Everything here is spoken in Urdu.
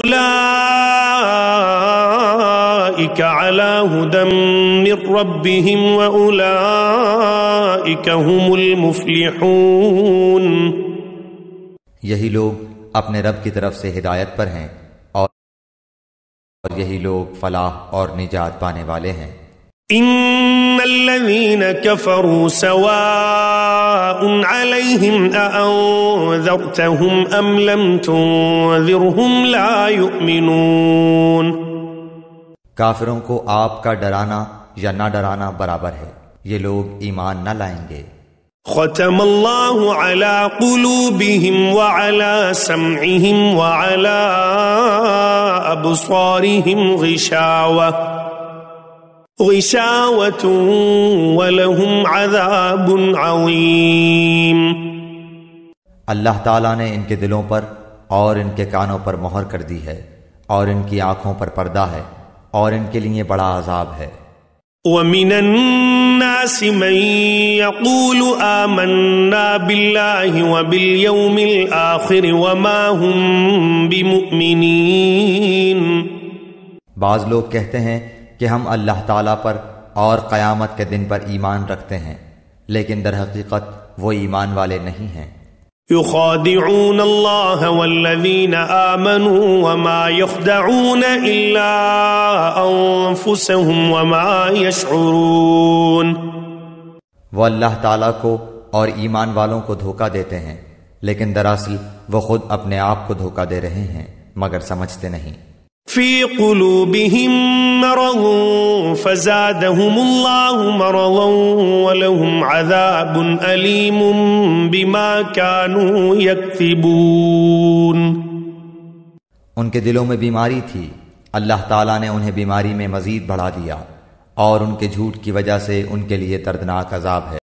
أولئك على هدى من ربهم وأولئك هم المفلحون۔ یہی لوگ اپنے رب کی طرف سے ہدایت پر ہیں اور یہی لوگ فلاح اور نجات پانے والے ہیں۔ ان الذين كفروا سواء عليهم أأنذرتهم ام لم تنذرهم لا يؤمنون۔ کافروں کو آپ کا ڈرانا یا نہ ڈرانا برابر ہے، یہ لوگ ایمان نہ لائیں گے۔ ختم اللہ على قلوبهم وعلى سمعهم وعلى أبصارهم غشاوة ولهم عذاب عظیم۔ اللہ تعالیٰ نے ان کے دلوں پر اور ان کے کانوں پر مہر کر دی ہے، اور ان کی آنکھوں پر پردہ ہے، اور ان کے لیے بڑا عذاب ہے۔ وَمِنَ النَّاسِ مَن يَقُولُ آمَنَّا بِاللَّهِ وَبِالْيَوْمِ الْآخِرِ وَمَا هُمْ بِمُؤْمِنِينَ۔ بعض لوگ کہتے ہیں کہ ہم اللہ تعالیٰ پر اور قیامت کے دن پر ایمان رکھتے ہیں، لیکن در حقیقت وہ ایمان والے نہیں ہیں۔ يخادعون الله والذين آمنوا وما يخدعون إلا أنفسهم وما يشعرون۔ وہ اللہ تعالیٰ کو اور ایمان والوں کو دھوکہ دیتے ہیں، لیکن دراصل وہ خود اپنے آپ کو دھوکہ دے رہے ہیں مگر سمجھتے نہیں۔ في قلوبهم مرض فزادهم الله مرضا ولهم عذاب أليم بما كانوا يكذبون۔ ان کے دلوں میں بیماری تھی، اللہ تعالیٰ نے انہیں بیماری میں مزید بڑھا دیا، اور ان کے جھوٹ کی وجہ سے ان کے لیے دردناک عذاب ہے۔